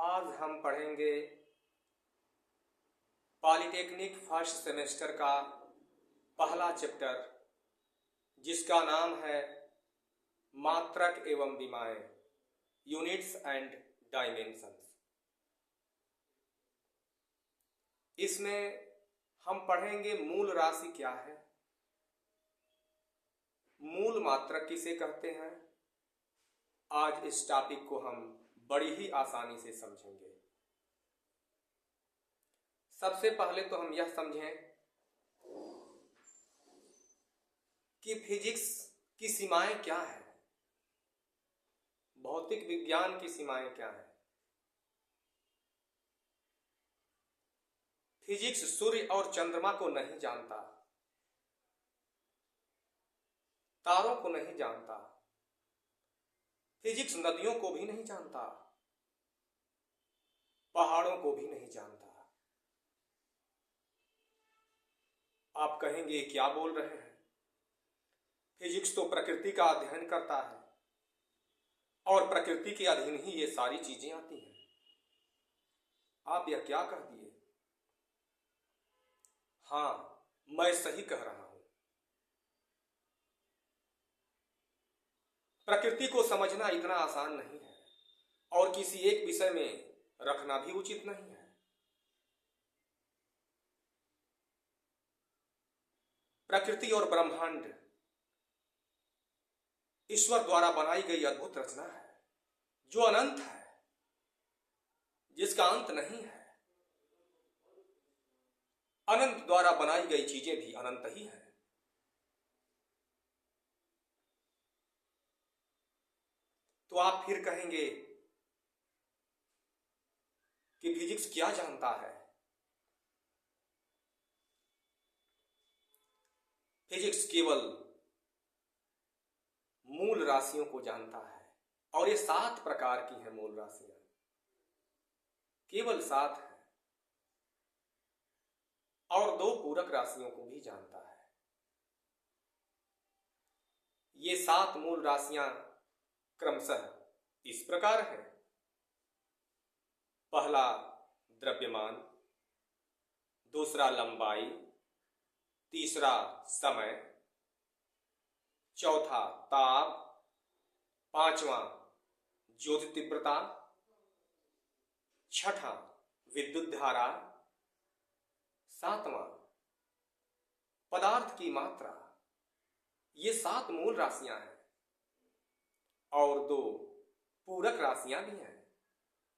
आज हम पढ़ेंगे पॉलिटेक्निक फर्स्ट सेमेस्टर का पहला चैप्टर, जिसका नाम है मात्रक एवं विमाएं, यूनिट्स एंड डायमेंशंस। इसमें हम पढ़ेंगे मूल राशि क्या है, मूल मात्रक किसे कहते हैं। आज इस टॉपिक को हम बड़ी ही आसानी से समझेंगे। सबसे पहले तो हम यह समझें कि फिजिक्स की सीमाएं क्या है, भौतिक विज्ञान की सीमाएं क्या है। फिजिक्स सूर्य और चंद्रमा को नहीं जानता, तारों को नहीं जानता, फिजिक्स नदियों को भी नहीं जानता, पहाड़ों को भी नहीं जानता। आप कहेंगे क्या बोल रहे हैं, फिजिक्स तो प्रकृति का अध्ययन करता है और प्रकृति के अधीन ही ये सारी चीजें आती हैं। आप यह क्या कह दिए? हाँ, मैं सही कह रहा हूं। प्रकृति को समझना इतना आसान नहीं है और किसी एक विषय में रखना भी उचित नहीं है। प्रकृति और ब्रह्मांड ईश्वर द्वारा बनाई गई अद्भुत रचना है, जो अनंत है, जिसका अंत नहीं है। अनंत द्वारा बनाई गई चीजें भी अनंत ही है। तो आप फिर कहेंगे कि फिजिक्स क्या जानता है। फिजिक्स केवल मूल राशियों को जानता है, और ये 7 प्रकार की हैं मूल राशियां, केवल 7 है, और 2 पूरक राशियों को भी जानता है। ये 7 मूल राशियां क्रमशः इस प्रकार है। पहला द्रव्यमान, दूसरा लंबाई, तीसरा समय, चौथा ताप, पांचवा ज्योति तीव्रता, छठा विद्युत धारा, सातवां पदार्थ की मात्रा। ये 7 मूल राशियां हैं और 2 पूरक राशियां भी हैं,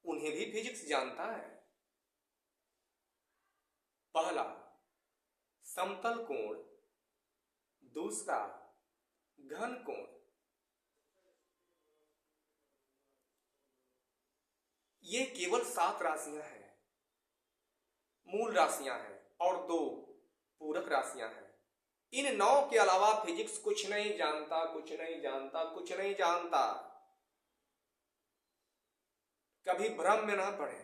उन्हें भी फिजिक्स जानता है। पहला समतल कोण, दूसरा घन कोण। ये केवल 7 राशियां हैं, मूल राशियां हैं, और 2 पूरक राशियां हैं। इन 9 के अलावा फिजिक्स कुछ नहीं जानता, कुछ नहीं जानता, कुछ नहीं जानता। कभी भ्रम में ना पड़े।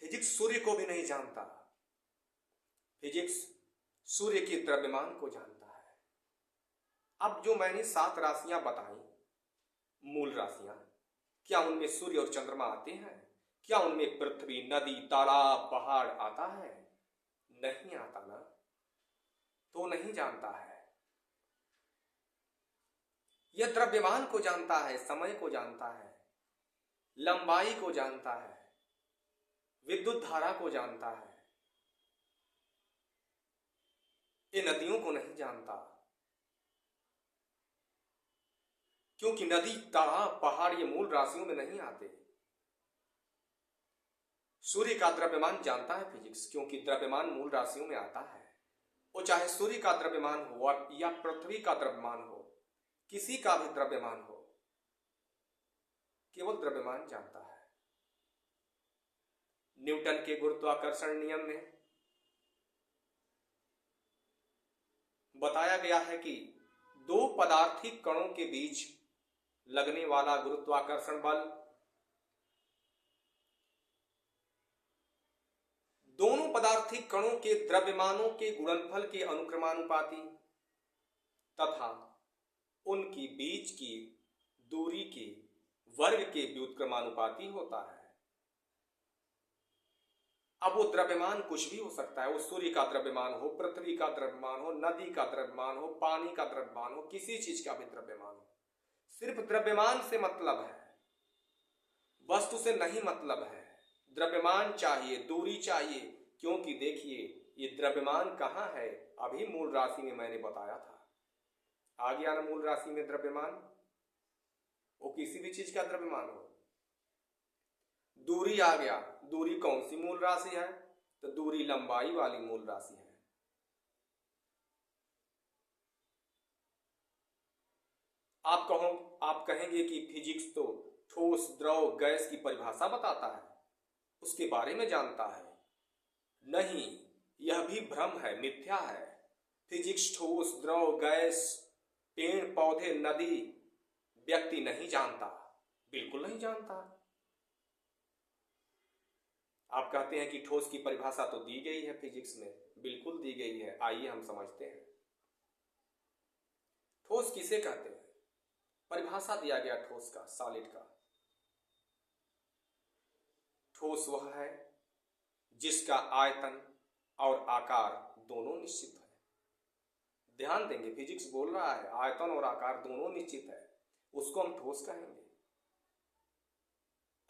फिजिक्स सूर्य को भी नहीं जानता, फिजिक्स सूर्य के द्रव्यमान को जानता है। अब जो मैंने 7 राशियां बताई, मूल राशियां, क्या उनमें सूर्य और चंद्रमा आते हैं? क्या उनमें पृथ्वी, नदी, तालाब, पहाड़ आता है? नहीं आता ना, तो नहीं जानता है। यह द्रव्यमान को जानता है, समय को जानता है, लंबाई को जानता है, विद्युत धारा को जानता है। ये नदियों को नहीं जानता, क्योंकि नदी, तालाब, पहाड़ ये मूल राशियों में नहीं आते। सूर्य का द्रव्यमान जानता है फिजिक्स, क्योंकि द्रव्यमान मूल राशियों में आता है। वो चाहे सूर्य का द्रव्यमान हो या पृथ्वी का द्रव्यमान हो, किसी का भी द्रव्यमान हो, केवल द्रव्यमान जानता है। न्यूटन के गुरुत्वाकर्षण नियम में बताया गया है कि 2 पदार्थी कणों के बीच लगने वाला गुरुत्वाकर्षण बल दोनों पदार्थी कणों के द्रव्यमानों के गुणनफल के अनुक्रमानुपाती तथा उनकी बीच की दूरी के वर्ग के व्युत्क्रमानुपाती होता है। अब वो द्रव्यमान कुछ भी हो सकता है, वो सूर्य का द्रव्यमान हो, पृथ्वी का द्रव्यमान हो, नदी का द्रव्यमान हो, पानी का द्रव्यमान हो, किसी चीज का भी द्रव्यमान हो। सिर्फ द्रव्यमान से मतलब है, वस्तु से नहीं मतलब है। द्रव्यमान चाहिए, दूरी चाहिए, क्योंकि देखिए ये द्रव्यमान कहाँ है, अभी मूल राशि में मैंने बताया था। आ गया ना मूल राशि में द्रव्यमान, वो किसी भी चीज का द्रव्यमान हो। दूरी आ गया, दूरी कौन सी मूल राशि है, तो दूरी लंबाई वाली मूल राशि है। आप कहेंगे कि फिजिक्स तो ठोस, द्रव, गैस की परिभाषा बताता है, उसके बारे में जानता है। नहीं, यह भी भ्रम है, मिथ्या है। फिजिक्स ठोस, द्रव, गैस, पेड़ पौधे, नदी, व्यक्ति नहीं जानता, बिल्कुल नहीं जानता। आप कहते हैं कि ठोस की परिभाषा तो दी गई है फिजिक्स में, बिल्कुल दी गई है। आइए हम समझते हैं ठोस किसे कहते हैं। परिभाषा दिया गया ठोस का, सॉलिड का। ठोस वह है जिसका आयतन और आकार दोनों निश्चित है। ध्यान देंगे, फिजिक्स बोल रहा है आयतन और आकार दोनों निश्चित है, उसको हम ठोस कहेंगे।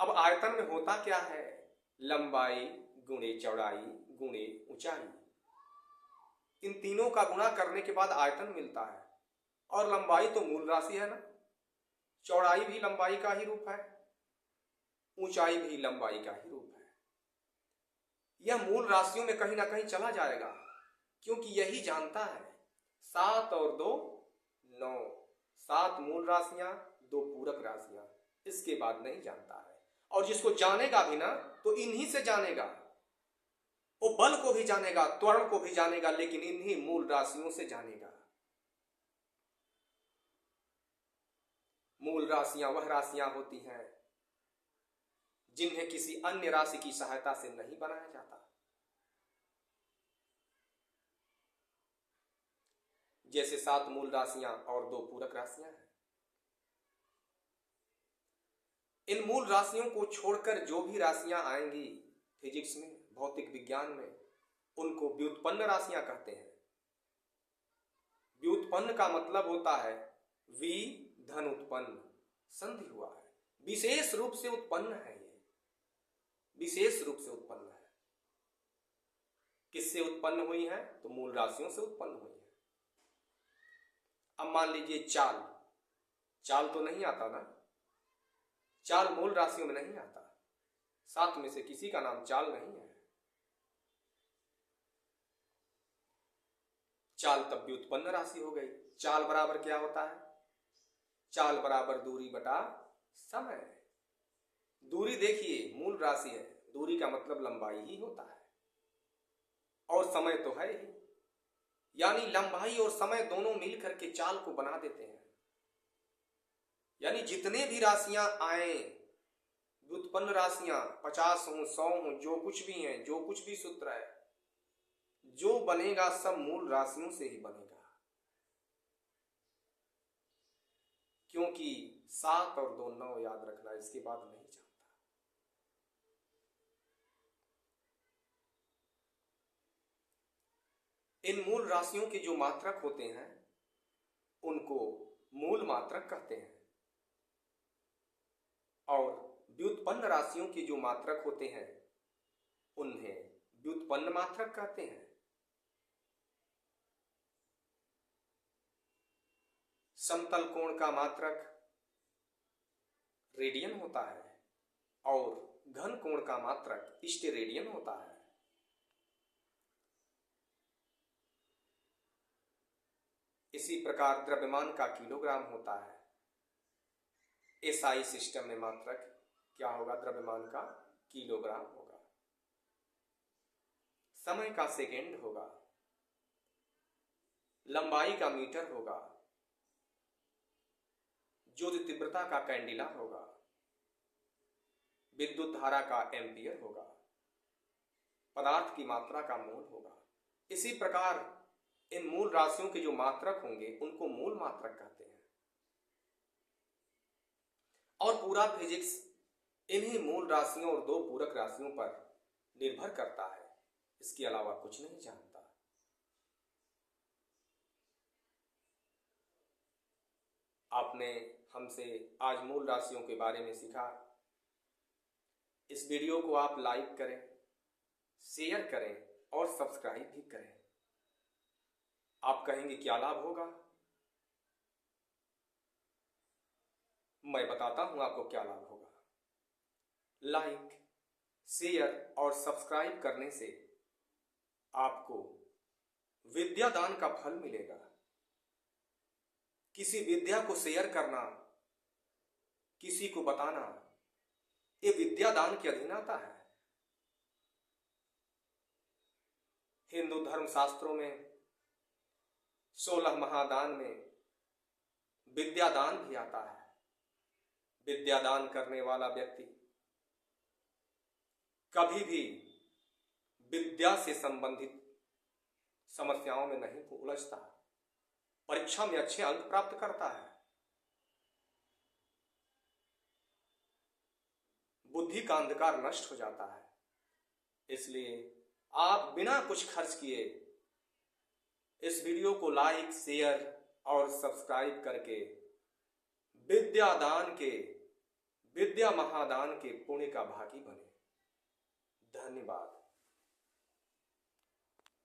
अब आयतन में होता क्या है, लंबाई गुणे चौड़ाई गुणे ऊंचाई, इन तीनों का गुणा करने के बाद आयतन मिलता है। और लंबाई तो मूल राशि है ना, चौड़ाई भी लंबाई का ही रूप है, ऊंचाई भी लंबाई का ही रूप है। यह मूल राशियों में कहीं ना कहीं चला जाएगा, क्योंकि यही जानता है 7 और 2 9, 7 मूल राशियां, 2 पूरक राशियां, इसके बाद नहीं जानता है। और जिसको जानेगा भी ना तो इन्हीं से जानेगा, वो बल को भी जानेगा, त्वरण को भी जानेगा, लेकिन इन्हीं मूल राशियों से जानेगा। मूल राशियां वह राशियां होती हैं जिन्हें किसी अन्य राशि की सहायता से नहीं बनाया जाता। जैसे 7 मूल राशियां और 2 पूरक राशियां हैं। इन मूल राशियों को छोड़कर जो भी राशियां आएंगी फिजिक्स में, भौतिक विज्ञान में, उनको व्युत्पन्न राशियां कहते हैं। व्युत्पन्न का मतलब होता है वी धन उत्पन्न, संधि हुआ है, विशेष रूप से उत्पन्न है, ये विशेष रूप से उत्पन्न है। किससे उत्पन्न हुई है, तो मूल राशियों से उत्पन्न हुई है। अब मान लीजिए चाल, चाल तो नहीं आता ना, चाल मूल राशियों में नहीं आता, 7 में से किसी का नाम चाल नहीं है। चाल तब व्युत्पन्न राशि हो गई। चाल बराबर क्या होता है, चाल बराबर दूरी बटा समय। दूरी देखिए मूल राशि है, दूरी का मतलब लंबाई ही होता है, और समय तो है ही, यानी लंबाई और समय दोनों मिलकर के चाल को बना देते हैं। यानी जितने भी राशियां आए, व्युत्पन्न राशियां 50 हो, 100 हो, जो कुछ भी हैं, जो कुछ भी सूत्र है, जो बनेगा सब मूल राशियों से ही बनेगा, क्योंकि 7 और 2 9 याद रखना, इसके बाद नहीं जानता। इन मूल राशियों के जो मात्रक होते हैं उनको मूल मात्रक कहते हैं, और व्युत्पन्न राशियों के जो मात्रक होते हैं उन्हें व्युत्पन्न मात्रक कहते हैं। समतल कोण का मात्रक रेडियन होता है, और घन कोण का मात्रक स्टेरेडियन होता है। इसी प्रकार द्रव्यमान का किलोग्राम होता है। एसआई सिस्टम में मात्रक क्या होगा, द्रव्यमान का किलोग्राम होगा। समय का सेकेंड होगा, लंबाई का मीटर होगा, ज्योति तीव्रता का कैंडिला होगा, विद्युत धारा का एम्पियर होगा, पदार्थ की मात्रा का मोल होगा। इसी प्रकार इन मूल राशियों के जो मात्रक होंगे उनको मूल मात्रक कहते हैं। और पूरा फिजिक्स इन्हीं मूल राशियों और दो पूरक राशियों पर निर्भर करता है, इसके अलावा कुछ नहीं जानता। आपने हमसे आज मूल राशियों के बारे में सीखा। इस वीडियो को आप लाइक करें, शेयर करें और सब्सक्राइब भी करें। आप कहेंगे क्या लाभ होगा? मैं बताता हूं आपको क्या लाभ होगा। लाइक, शेयर और सब्सक्राइब करने से आपको विद्या दान का फल मिलेगा। किसी विद्या को शेयर करना, किसी को बताना, ये विद्या दान के अधीन आता है। हिंदू धर्म शास्त्रों में 16 महादान में विद्यादान भी आता है। विद्यादान करने वाला व्यक्ति कभी भी विद्या से संबंधित समस्याओं में नहीं उलझता, परीक्षा में अच्छे अंक प्राप्त करता है, बुद्धि का अंधकार नष्ट हो जाता है। इसलिए आप बिना कुछ खर्च किए इस वीडियो को लाइक, शेयर और सब्सक्राइब करके विद्या महादान के पुण्य का भागी बने। धन्यवाद।